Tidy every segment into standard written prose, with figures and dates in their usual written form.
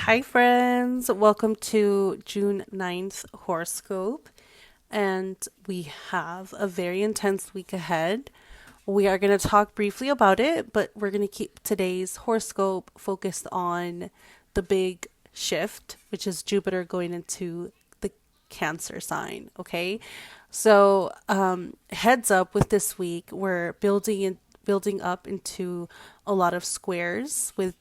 Hi, friends. Welcome to June 9th horoscope. And we have a very intense week ahead. We are going to talk briefly about it, but we're going to keep today's horoscope focused on the big shift, which is Jupiter going into the Cancer sign. Okay. So, heads up with this week, we're building up into a lot of squares with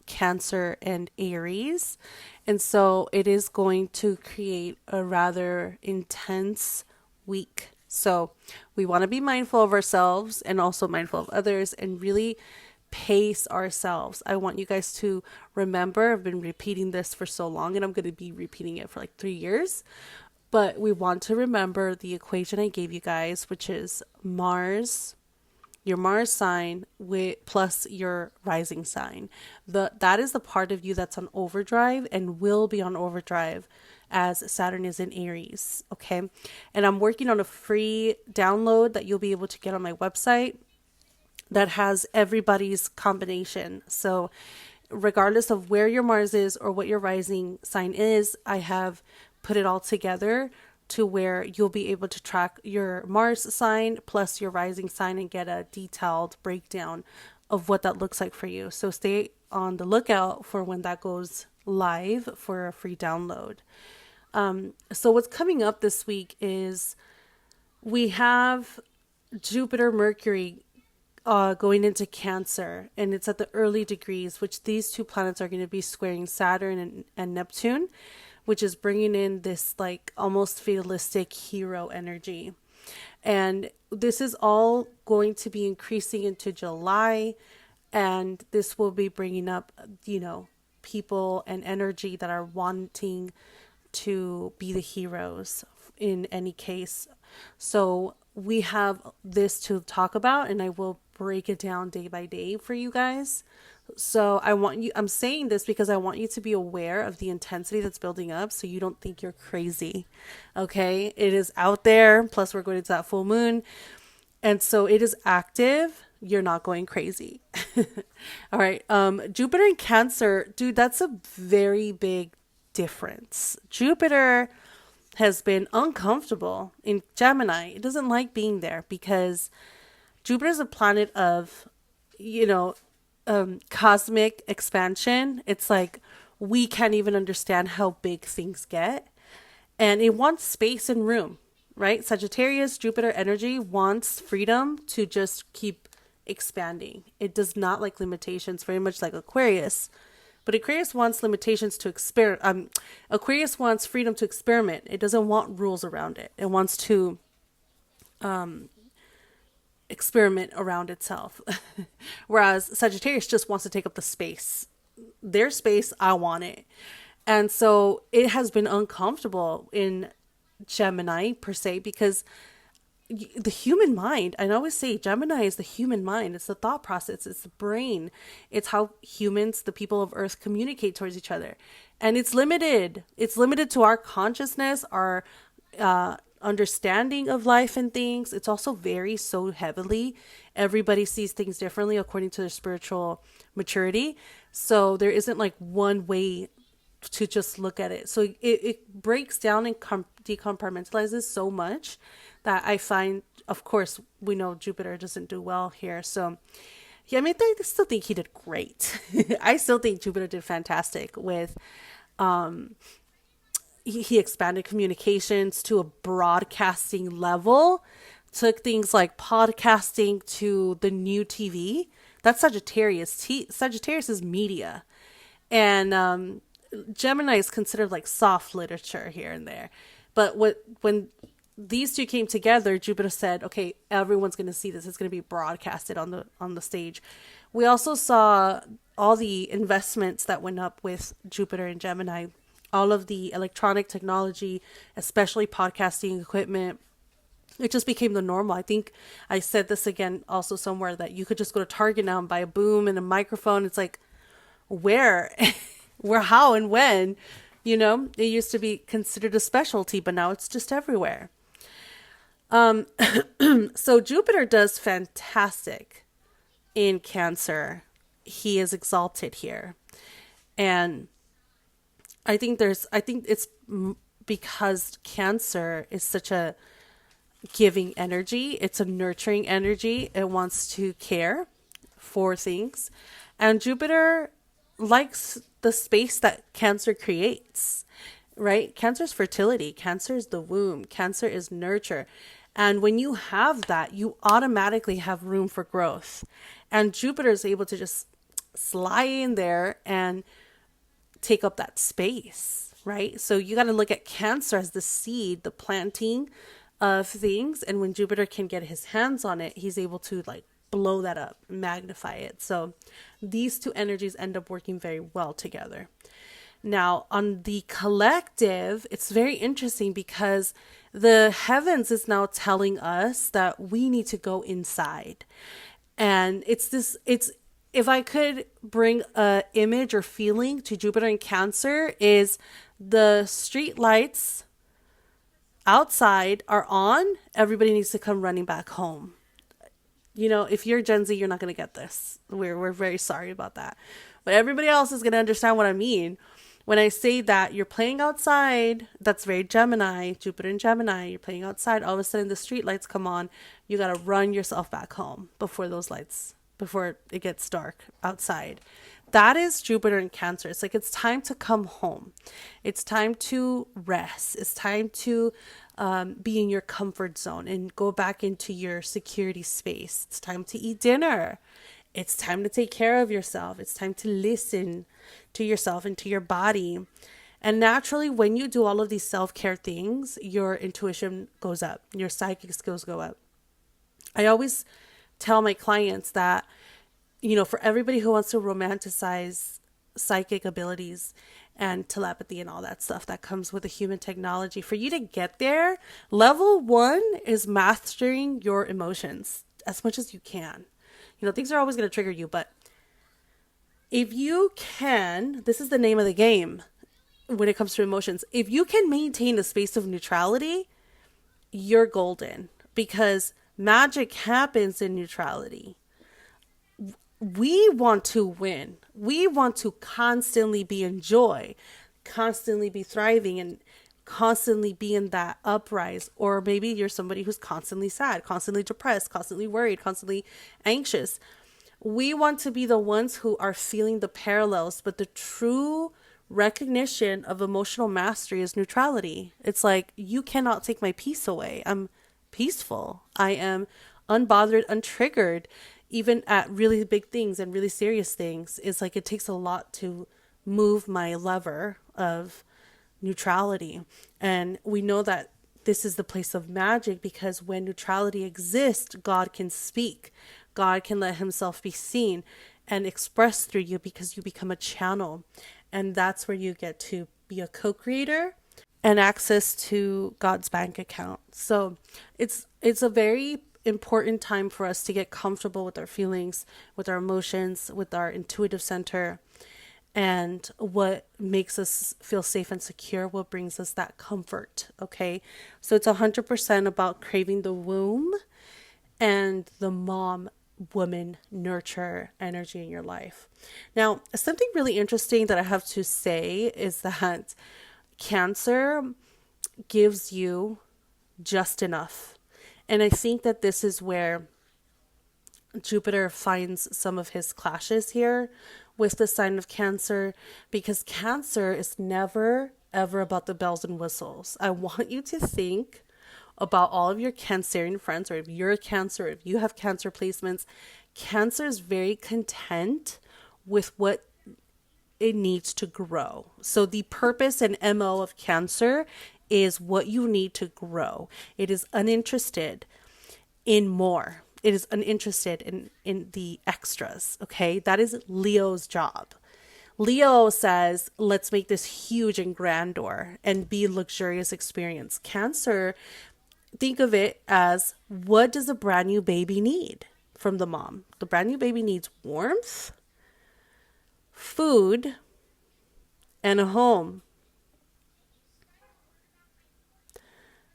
Cancer and Aries. And so it is going to create a rather intense week. So we want to be mindful of ourselves and also mindful of others and really pace ourselves. I want you guys to remember, I've been repeating this for so long and I'm going to be repeating it for like 3 years. But we want to remember the equation I gave you guys, which is your Mars sign with plus your rising sign. That is the part of you that's on overdrive and will be on overdrive as Saturn is in Aries. Okay. And I'm working on a free download that you'll be able to get on my website that has everybody's combination. So regardless of where your Mars is or what your rising sign is, I have put it all together to where you'll be able to track your Mars sign plus your rising sign and get a detailed breakdown of what that looks like for you. So stay on the lookout for when that goes live for a free download. So what's coming up this week is we have Jupiter, Mercury going into Cancer, and it's at the early degrees, which these two planets are going to be squaring Saturn and Neptune, which is bringing in this like almost fatalistic hero energy. And this is all going to be increasing into July, and this will be bringing up, people and energy that are wanting to be the heroes in any case. So we have this to talk about, and I will break it down day by day for you guys. So I'm saying this because I want you to be aware of the intensity that's building up so you don't think you're crazy. Okay. It is out there. Plus we're going into that full moon. And so it is active. You're not going crazy. All right. Jupiter in Cancer, dude, that's a very big difference. Jupiter has been uncomfortable in Gemini. It doesn't like being there because Jupiter is a planet of, cosmic expansion. It's like we can't even understand how big things get. And it wants space and room, right? Sagittarius, Jupiter energy wants freedom to just keep expanding. It does not like limitations, very much like Aquarius. But Aquarius wants limitations to experiment. Aquarius wants freedom to experiment. It doesn't want rules around it. It wants to experiment around itself. Whereas Sagittarius just wants to take up the space. Their space, I want it. And so it has been uncomfortable in Gemini per se because the human mind, I always say Gemini is the human mind. It's the thought process. It's the brain. It's how humans, the people of Earth, communicate towards each other. And it's limited. It's limited to our consciousness, our understanding of life and things. It's also varies so heavily. Everybody sees things differently according to their spiritual maturity. So there isn't like one way to just look at it. So it breaks down and decompartmentalizes so much that I find, of course, we know Jupiter doesn't do well here. So yeah, I mean, I still think he did great. I still think Jupiter did fantastic with, he expanded communications to a broadcasting level, took things like podcasting to the new TV. That's Sagittarius. Sagittarius is media. And Gemini is considered like soft literature here and there. But when these two came together, Jupiter said, okay, everyone's going to see this. It's going to be broadcasted on the stage. We also saw all the investments that went up with Jupiter and Gemini, all of the electronic technology, especially podcasting equipment. It just became the normal. I think I said this again also somewhere that you could just go to Target now and buy a boom and a microphone. It's like, where, how, and when? It used to be considered a specialty, but now it's just everywhere. So Jupiter does fantastic in Cancer. He is exalted here. And I think it's because Cancer is such a giving energy. It's a nurturing energy. It wants to care for things. And Jupiter likes the space that Cancer creates, right? Cancer is fertility. Cancer is the womb. Cancer is nurture. And when you have that, you automatically have room for growth. And Jupiter is able to just slide in there and take up that space, right? So you got to look at Cancer as the seed, the planting of things. And when Jupiter can get his hands on it, he's able to like blow that up, magnify it. So these two energies end up working very well together. Now, on the collective, it's very interesting because the heavens is now telling us that we need to go inside. And it's if I could bring a image or feeling to Jupiter and Cancer, is the street lights outside are on, everybody needs to come running back home. If you're Gen Z, you're not going to get this. We're very sorry about that. But everybody else is going to understand what I mean. When I say that you're playing outside, that's very Gemini, Jupiter and Gemini. You're playing outside. All of a sudden, the street lights come on. You got to run yourself back home before it gets dark outside. That is Jupiter and Cancer. It's like it's time to come home. It's time to rest. It's time to be in your comfort zone and go back into your security space. It's time to eat dinner. It's time to take care of yourself. It's time to listen to yourself and to your body. And naturally, when you do all of these self-care things, your intuition goes up. Your psychic skills go up. I always tell my clients that, for everybody who wants to romanticize psychic abilities and telepathy and all that stuff that comes with the human technology, for you to get there, level 1 is mastering your emotions as much as you can. Things are always going to trigger you, but if you can, this is the name of the game when it comes to emotions. If you can maintain a space of neutrality, you're golden, because magic happens in neutrality. We want to win. We want to constantly be in joy, constantly be thriving, and constantly be in that uprise. Or maybe you're somebody who's constantly sad, constantly depressed, constantly worried, constantly anxious. We want to be the ones who are feeling the parallels, but the true recognition of emotional mastery is neutrality. It's like, you cannot take my peace away. I'm peaceful. I am unbothered, untriggered, even at really big things and really serious things. It's like it takes a lot to move my lever of neutrality. And we know that this is the place of magic, because when neutrality exists, God can speak. God can let himself be seen and expressed through you, because you become a channel. And that's where you get to be a co-creator and access to God's bank account. So it's a very important time for us to get comfortable with our feelings, with our emotions, with our intuitive center, and what makes us feel safe and secure, what brings us that comfort. Okay, so it's 100% about craving the womb and the mom, woman, nurture energy in your life. Now, something really interesting that I have to say is that Cancer gives you just enough. And I think that this is where Jupiter finds some of his clashes here with the sign of Cancer, because Cancer is never, ever about the bells and whistles. I want you to think about all of your Cancerian friends, or if you're a Cancer, if you have Cancer placements. Cancer is very content with what it needs to grow. So the purpose and MO of Cancer is what you need to grow. It is uninterested in more. It is uninterested in the extras. Okay, that is Leo's job. Leo says, let's make this huge and grandeur and be a luxurious experience. Cancer, think of it as, what does a brand new baby need from the mom? The brand new baby needs warmth, food, and a home.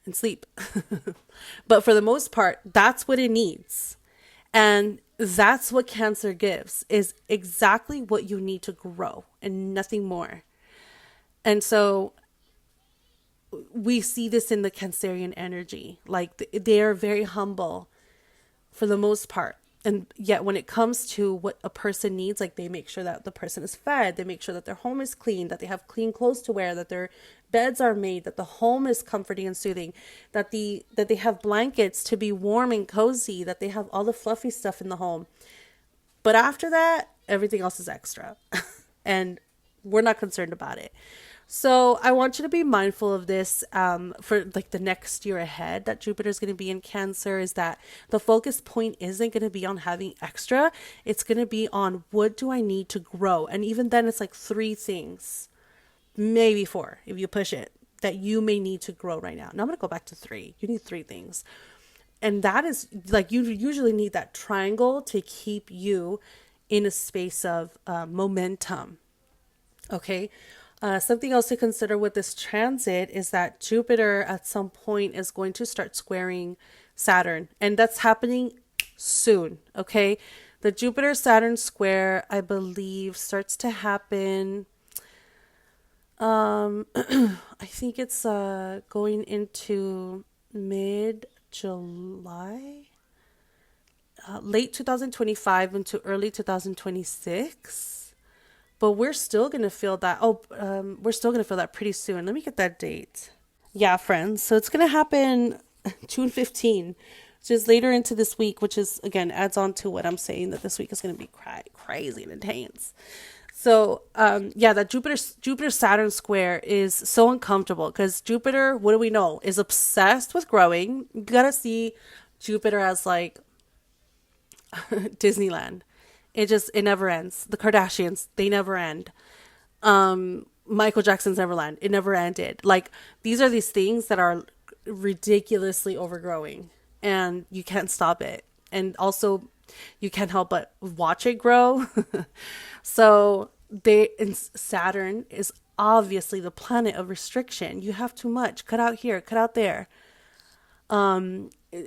And sleep. But for the most part, that's what it needs. And that's what Cancer gives, is exactly what you need to grow and nothing more. And so we see this in the Cancerian energy. Like they are very humble for the most part. And yet when it comes to what a person needs, like they make sure that the person is fed, they make sure that their home is clean, that they have clean clothes to wear, that their beds are made, that the home is comforting and soothing, that they have blankets to be warm and cozy, that they have all the fluffy stuff in the home. But after that, everything else is extra. And we're not concerned about it. So I want you to be mindful of this for like the next year ahead that Jupiter is going to be in Cancer, is that the focus point isn't going to be on having extra. It's going to be on what do I need to grow? And even then it's like 3 things, maybe 4 if you push it, that you may need to grow right now. Now I'm going to go back to 3. You need 3 things. And that is like, you usually need that triangle to keep you in a space of momentum. Okay. Something else to consider with this transit is that Jupiter at some point is going to start squaring Saturn, and that's happening soon. Okay. The Jupiter Saturn square, I believe, starts to happen. I think it's going into mid-July, late 2025 into early 2026. But we're still going to feel that. We're still going to feel that pretty soon. Let me get that date. Yeah, friends. So it's going to happen June 15, which is later into this week, which is, again, adds on to what I'm saying, that this week is going to be crazy and intense. So, that Jupiter Saturn square is so uncomfortable because Jupiter, what do we know, is obsessed with growing. You got to see Jupiter as like Disneyland. It never ends. The Kardashians, they never end. Michael Jackson's Neverland, it never ended. Like, these are these things that are ridiculously overgrowing and you can't stop it. And also you can't help but watch it grow. So Saturn is obviously the planet of restriction. You have too much. Cut out here, cut out there.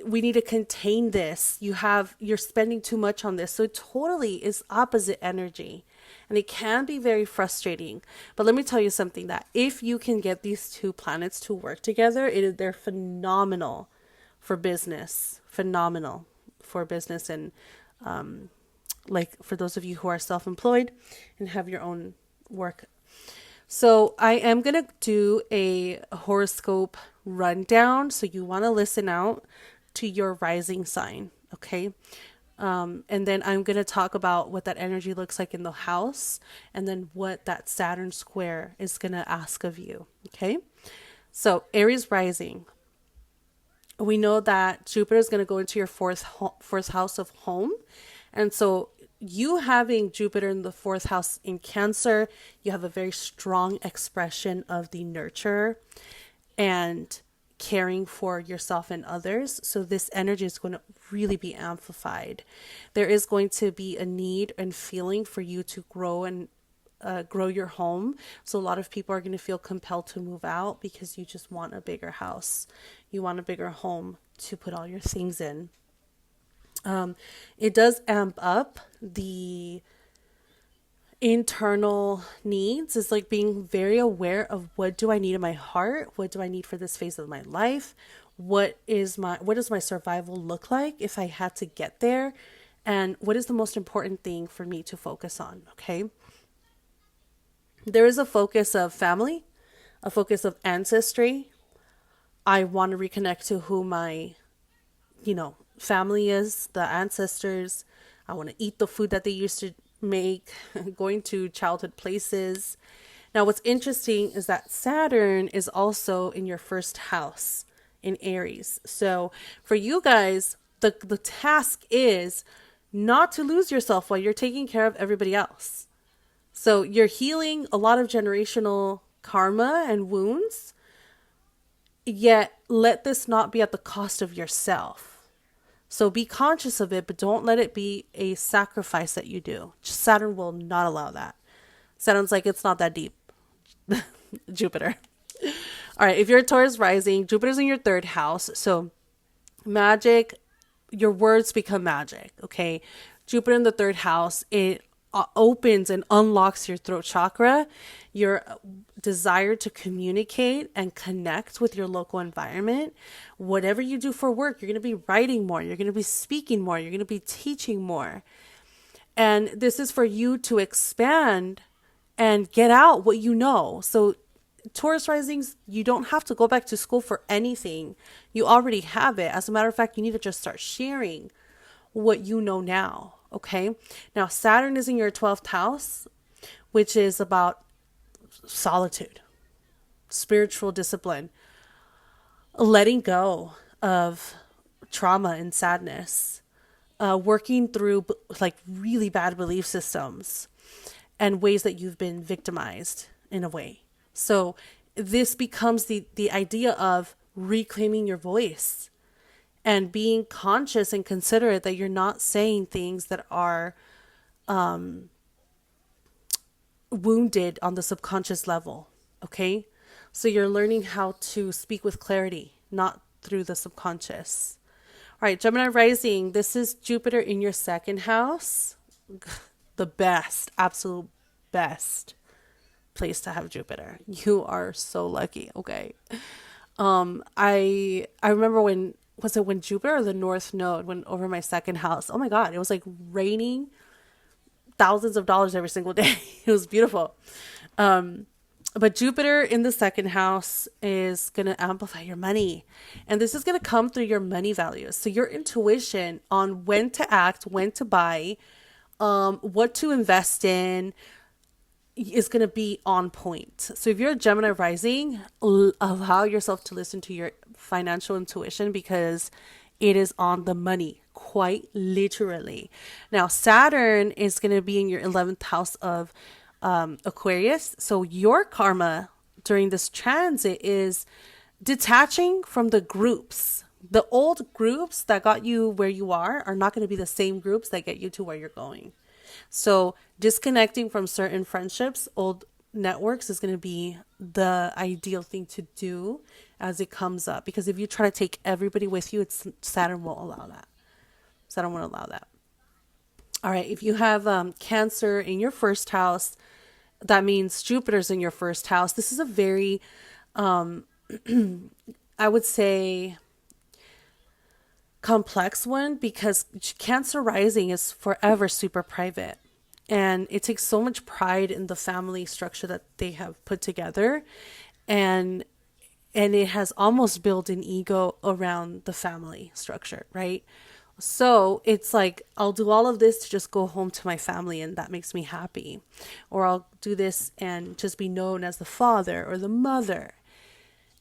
We need to contain this. You're spending too much on this. So it totally is opposite energy. And it can be very frustrating. But let me tell you something, that if you can get these 2 planets to work together, they're phenomenal for business. Phenomenal for business and like for those of you who are self-employed and have your own work. So I am going to do a horoscope rundown. So you want to listen out to your rising sign. Okay. And then I'm going to talk about what that energy looks like in the house, and then what that Saturn square is going to ask of you. Okay. So Aries rising. We know that Jupiter is going to go into your fourth house of home. And so you having Jupiter in the 4th house in Cancer, you have a very strong expression of the nurture and caring for yourself and others. So this energy is going to really be amplified. There is going to be a need and feeling for you to grow and grow your home. So a lot of people are going to feel compelled to move out because you just want a bigger house. You want a bigger home to put all your things in. It does amp up the internal needs. Is like being very aware of, what do I need in my heart? What do I need for this phase of my life? What does my survival look like if I had to get there? And what is the most important thing for me to focus on? Okay. There is a focus of family, a focus of ancestry. I want to reconnect to who my, family is, the ancestors. I want to eat the food that they used to make, going to childhood places. Now, what's interesting is that Saturn is also in your 1st house in Aries. So for you guys, the task is not to lose yourself while you're taking care of everybody else. So you're healing a lot of generational karma and wounds, yet let this not be at the cost of yourself. So be conscious of it, but don't let it be a sacrifice that you do. Saturn will not allow that. Saturn's like, it's not that deep. Jupiter. All right. If you're a Taurus rising, Jupiter's in your 3rd house. So magic, your words become magic. Okay. Jupiter in the 3rd house, it opens and unlocks your throat chakra, your desire to communicate and connect with your local environment. Whatever you do for work, you're going to be writing more, you're going to be speaking more, you're going to be teaching more. And this is for you to expand and get out what you know. So Taurus risings, you don't have to go back to school for anything. You already have it. As a matter of fact, you need to just start sharing what you know now. Okay. Now, Saturn is in your 12th house, which is about solitude, spiritual discipline, letting go of trauma and sadness, working through like really bad belief systems and ways that you've been victimized in a way. So this becomes the idea of reclaiming your voice and being conscious and considerate that you're not saying things that are wounded on the subconscious level. Okay. So you're learning how to speak with clarity, not through the subconscious. All right, Gemini rising, this is Jupiter in your second house. The best, absolute best place to have Jupiter. You are so lucky. Okay. I remember when Jupiter or the North Node went over my second house? Oh my God, it was like raining thousands of dollars every single day. It was beautiful. But Jupiter in the second house is going to amplify your money. And this is going to come through your money values. So your intuition on when to act, when to buy, what to invest in is going to be on point. So if you're a Gemini rising, allow yourself to listen to your financial intuition because it is on the money, quite literally. Now, Saturn is going to be in your 11th house of Aquarius. So your karma during this transit is detaching from the groups. The old groups that got you where you are not going to be the same groups that get you to where you're going. So disconnecting from certain friendships, old networks is going to be the ideal thing to do as it comes up. Because if you try to take everybody with you, Saturn won't allow that. Saturn won't allow that. All right. If you have Cancer in your first house, that means Jupiter's in your first house. This is a very, I would say, complex one because Cancer rising is forever super private. And it takes so much pride in the family structure that they have put together. And it has almost built an ego around the family structure, right? So it's like, I'll do all of this to just go home to my family and that makes me happy. Or I'll do this and just be known as the father or the mother.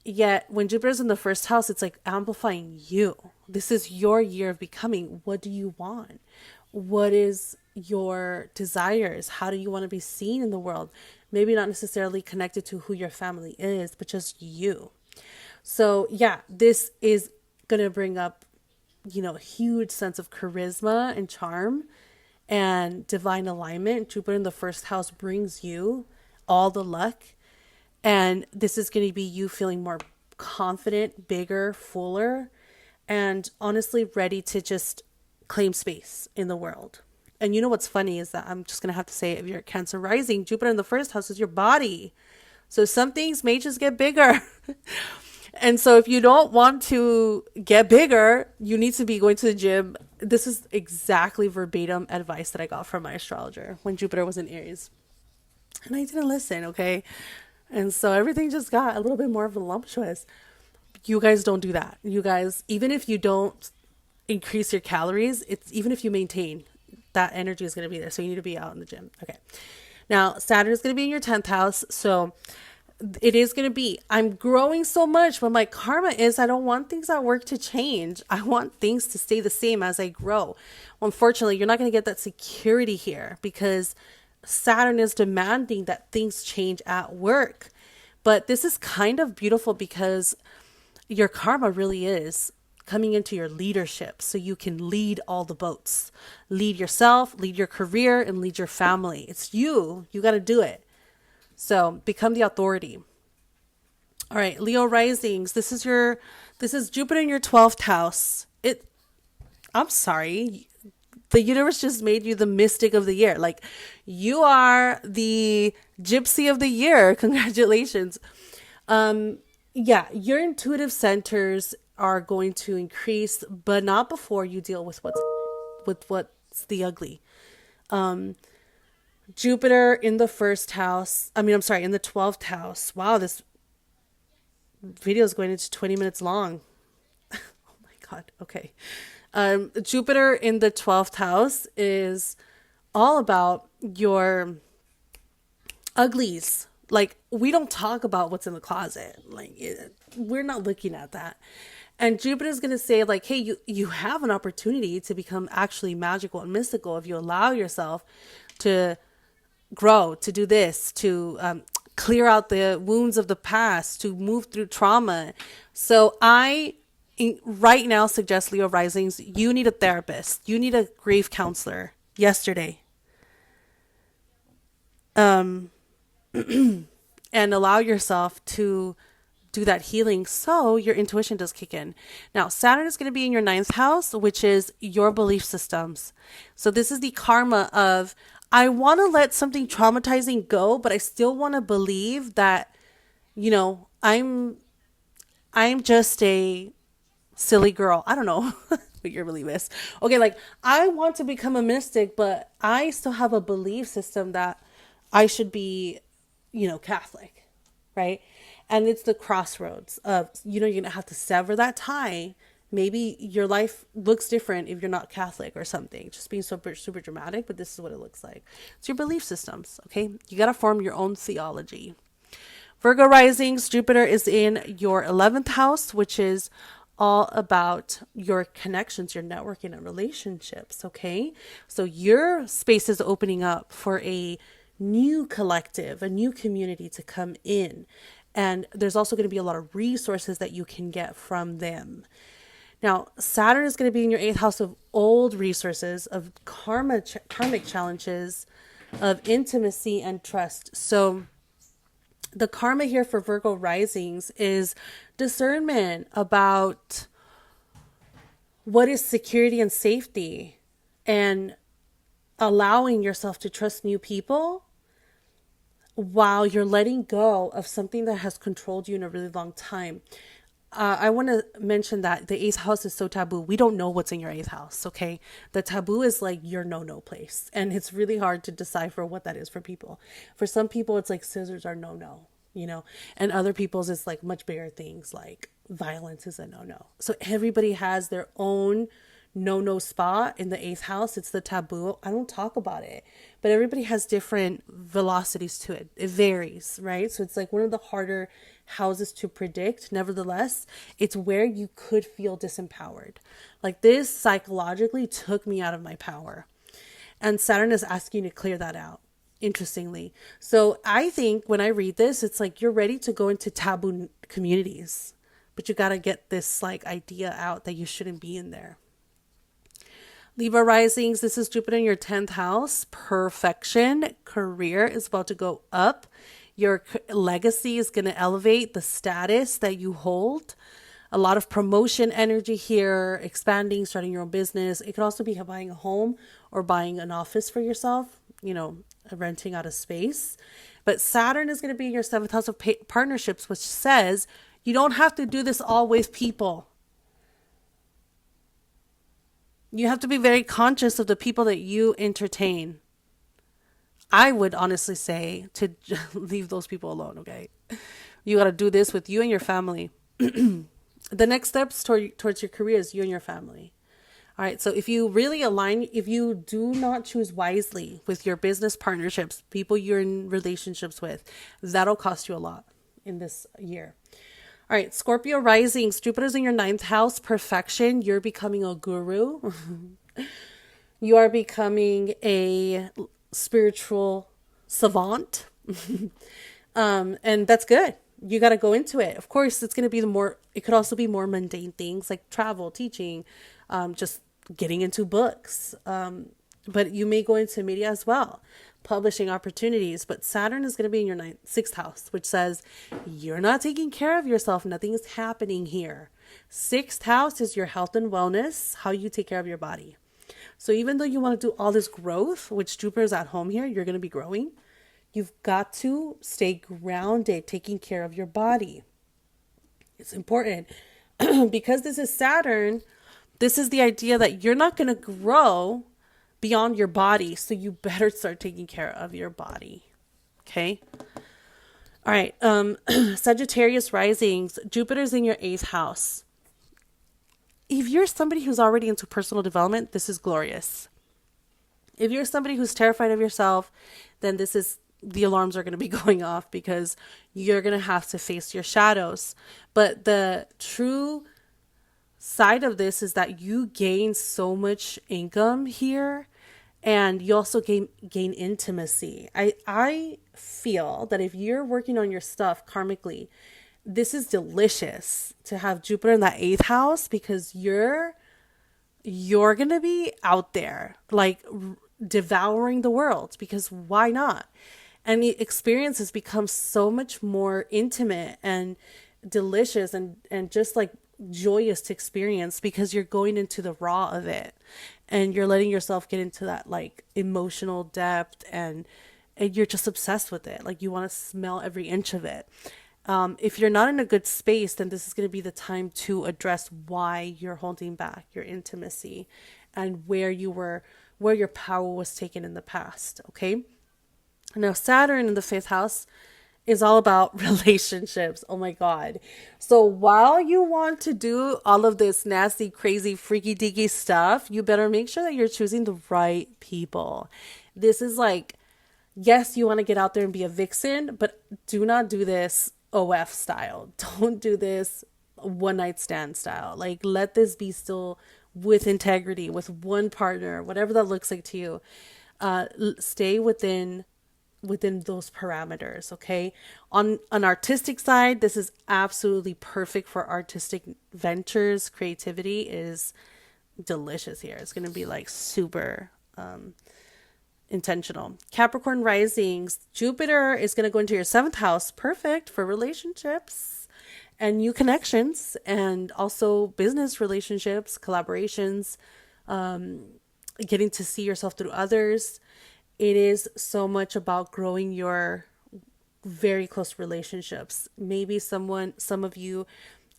Yet when Jupiter's in the first house, it's like amplifying you. This is your year of becoming. What do you want? What is your desires? How do you want to be seen in the world? Maybe not necessarily connected to who your family is, but just you. So yeah, this is going to bring up, a huge sense of charisma and charm and divine alignment. Jupiter in the first house brings you all the luck. And this is going to be you feeling more confident, bigger, fuller, and honestly ready to just claim space in the world. And you know what's funny is that I'm just going to have to say, if you're Cancer rising, Jupiter in the first house is your body. So some things may just get bigger. And so if you don't want to get bigger, you need to be going to the gym. This is exactly verbatim advice that I got from my astrologer when Jupiter was in Aries. And I didn't listen, okay? And so everything just got a little bit more voluptuous. You guys don't do that. You guys, even if you don't increase your calories, even if you maintain, that energy is going to be there. So you need to be out in the gym. Okay. Now, Saturn is going to be in your 10th house. So it is going to be, I'm growing so much, but my karma is I don't want things at work to change. I want things to stay the same as I grow. Well, unfortunately, you're not going to get that security here because Saturn is demanding that things change at work. But this is kind of beautiful because your karma really is coming into your leadership so you can lead all the boats. Lead yourself, lead your career, and lead your family. It's you. You got to do it. So become the authority. All right, Leo risings. This is Jupiter in your 12th house. I'm sorry. The universe just made you the mystic of the year. Like, you are the gypsy of the year. Congratulations. Yeah, your intuitive centers are going to increase, but not before you deal with what's the ugly. Jupiter in the first house. I'm sorry, in the 12th house. Wow, this video is going into 20 minutes long. Oh my God. Okay. Jupiter in the 12th house is all about your uglies. Like, we don't talk about what's in the closet. Like, we're not looking at that. And Jupiter is going to say, like, hey, you have an opportunity to become actually magical and mystical if you allow yourself to grow, to do this, to clear out the wounds of the past, to move through trauma. So right now suggest, Leo risings, you need a therapist. You need a grief counselor yesterday. And allow yourself to do that healing so your intuition does kick in. Now, Saturn is going to be in your 9th house, which is your belief systems. So this is the karma of, I want to let something traumatizing go, but I still want to believe that, I'm just a silly girl. I don't know what your belief is. Okay, like, I want to become a mystic, but I still have a belief system that I should be, Catholic, right? And it's the crossroads of, you're going to have to sever that tie. Maybe your life looks different if you're not Catholic or something. Just being super, super dramatic, but this is what it looks like. It's your belief systems, okay? You got to form your own theology. Virgo risings, Jupiter is in your 11th house, which is all about your connections, your networking and relationships, okay? So your space is opening up for a new collective, a new community to come in. And there's also going to be a lot of resources that you can get from them. Now, Saturn is going to be in your 8th house of old resources, of karmic challenges, of intimacy and trust. So the karma here for Virgo risings is discernment about what is security and safety, and allowing yourself to trust new people while you're letting go of something that has controlled you in a really long time. I want to mention that the 8th house is so taboo. We don't know what's in your 8th house, okay? The taboo is like your no-no place. And it's really hard to decipher what that is for people. For some people, it's like scissors are no-no, and other people's it's like much bigger things like violence is a no-no. So everybody has their own no spot in the 8th house. It's the taboo. I don't talk about it, but everybody has different velocities to it. It varies, right? So it's like one of the harder houses to predict. Nevertheless, it's where you could feel disempowered. Like, this psychologically took me out of my power, and Saturn is asking you to clear that out, interestingly. So I think when I read this, it's like you're ready to go into taboo communities, but you got to get this like idea out that you shouldn't be in there. Libra risings, this is Jupiter in your 10th house. Perfection. Career is about to go up. Your legacy is going to elevate the status that you hold. A lot of promotion energy here, expanding, starting your own business. It could also be buying a home or buying an office for yourself, renting out a space. But Saturn is going to be in your 7th house of partnerships, which says you don't have to do this all with people. You have to be very conscious of the people that you entertain. I would honestly say to leave those people alone, okay? You got to do this with you and your family. The next steps towards your career is you and your family. All right, so if you really align, if you do not choose wisely with your business partnerships, people you're in relationships with, that'll cost you a lot in this year. All right, Scorpio risings, Jupiter's in your 9th house, perfection. You're becoming a guru. You are becoming a spiritual savant. And that's good. You got to go into it. Of course, it's going to be it could also be more mundane things like travel, teaching, just getting into books. But you may go into media as well, publishing opportunities. But Saturn is going to be in your 6th house, which says you're not taking care of yourself. Nothing is happening here. 6th house is your health and wellness, how you take care of your body. So even though you want to do all this growth, which Jupiter is at home here, you're going to be growing. You've got to stay grounded, taking care of your body. It's important because this is Saturn. This is the idea that you're not going to grow beyond your body. So you better start taking care of your body. Okay. All right. Sagittarius risings, Jupiter's in your 8th house. If you're somebody who's already into personal development, this is glorious. If you're somebody who's terrified of yourself, then the alarms are going to be going off because you're going to have to face your shadows. But the true side of this is that you gain so much income here, and you also gain intimacy. I feel that if you're working on your stuff karmically, this is delicious to have Jupiter in that 8th house, because you're going to be out there like devouring the world, because why not? And the experiences become so much more intimate and delicious and just like joyous to experience, because you're going into the raw of it and you're letting yourself get into that like emotional depth, and you're just obsessed with it. Like you want to smell every inch of it. If you're not in a good space, then this is going to be the time to address why you're holding back your intimacy and where your power was taken in the past. Okay. Now, Saturn in the 5th house is all about relationships. Oh my God. So while you want to do all of this nasty, crazy, freaky deaky stuff, you better make sure that you're choosing the right people. This is like, yes, you want to get out there and be a vixen, but do not do this OF style. Don't do this one night stand style. Like, let this be still with integrity, with one partner, whatever that looks like to you. Stay within those parameters. Okay. On an artistic side, this is absolutely perfect for artistic ventures. Creativity is delicious here. It's going to be like super, intentional. Capricorn risings, Jupiter is going to go into your 7th house. Perfect for relationships and new connections, and also business relationships, collaborations, getting to see yourself through others. It is so much about growing your very close relationships. Maybe some of you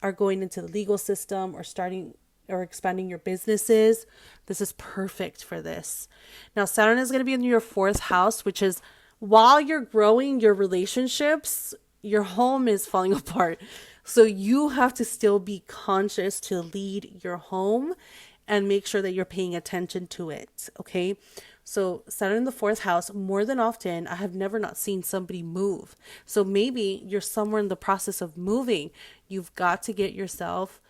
are going into the legal system or starting or expanding your businesses. This is perfect for this. Now, Saturn is going to be in your 4th house, which is while you're growing your relationships, your home is falling apart. So you have to still be conscious to lead your home and make sure that you're paying attention to it. Okay. So Saturn in the 4th house, more than often, I have never not seen somebody move. So maybe you're somewhere in the process of moving. You've got to get yourself,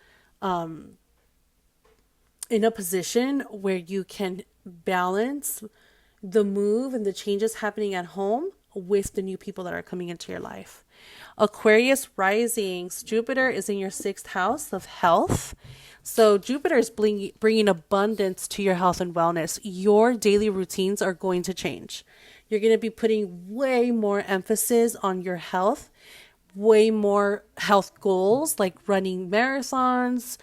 in a position where you can balance the move and the changes happening at home with the new people that are coming into your life. Aquarius risings, Jupiter is in your 6th house of health. So Jupiter is bringing abundance to your health and wellness. Your daily routines are going to change. You're going to be putting way more emphasis on your health, way more health goals like running marathons,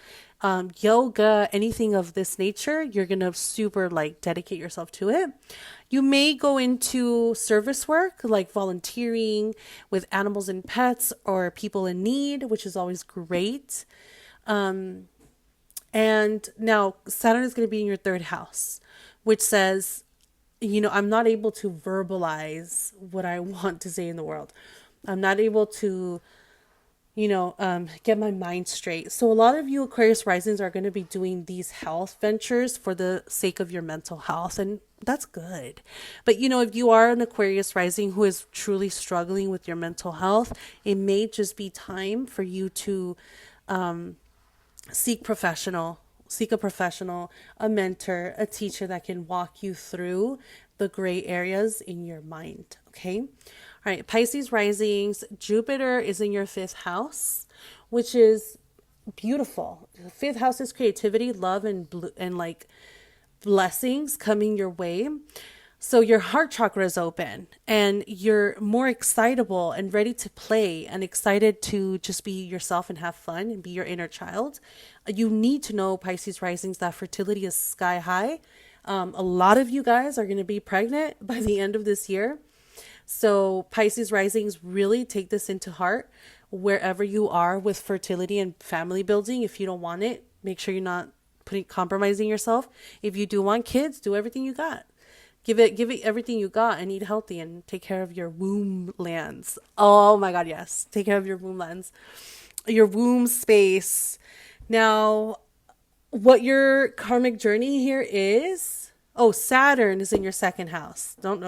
yoga, anything of this nature. You're going to super like dedicate yourself to it. You may go into service work like volunteering with animals and pets or people in need, which is always great. And now Saturn is going to be in your 3rd house, which says, I'm not able to verbalize what I want to say in the world. I'm not able to, get my mind straight. So a lot of you Aquarius risings are going to be doing these health ventures for the sake of your mental health. And that's good. But, if you are an Aquarius rising who is truly struggling with your mental health, it may just be time for you to, seek a professional, a mentor, a teacher that can walk you through the gray areas in your mind. Okay. All right. Pisces risings, Jupiter is in your 5th house, which is beautiful. The 5th house is creativity, love, and like blessings coming your way. So your heart chakra is open and you're more excitable and ready to play and excited to just be yourself and have fun and be your inner child. You need to know, Pisces risings, that fertility is sky high. A lot of you guys are going to be pregnant by the end of this year. So Pisces risings, really take this into heart wherever you are with fertility and family building. If you don't want it, make sure you're not compromising yourself. If you do want kids, do everything you got. Give it everything you got and eat healthy and take care of your womb lands. Oh my God, yes. Take care of your womb lands. Your womb space. Now, what your karmic journey here is, Saturn is in your second house. Don't.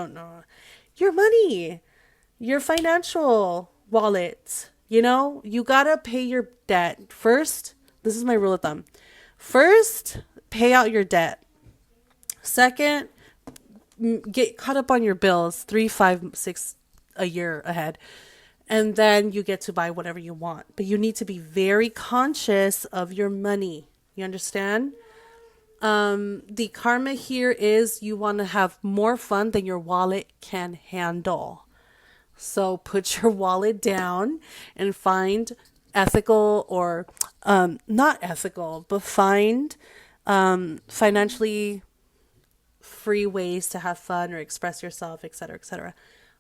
Your money, your financial wallet, you gotta pay your debt first. This is my rule of thumb. First, pay out your debt. Second, get caught up on your bills 3, 5, 6 a year ahead. And then you get to buy whatever you want. But you need to be very conscious of your money. You understand? The karma here is you want to have more fun than your wallet can handle. So put your wallet down and find ethical or not ethical, but find financially free ways to have fun or express yourself, etc., etc.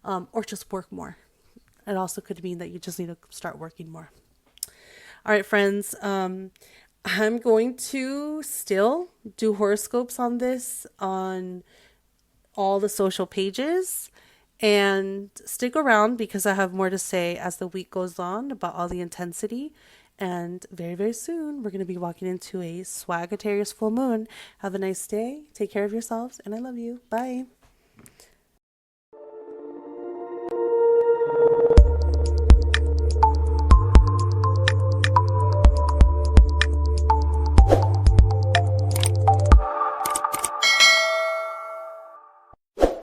Or just work more. It also could mean that you just need to start working more. All right, friends. I'm going to still do horoscopes on this on all the social pages, and stick around because I have more to say as the week goes on about all the intensity. And very, very soon we're going to be walking into a Sagittarius full moon. Have a nice day. Take care of yourselves, and I love you. Bye.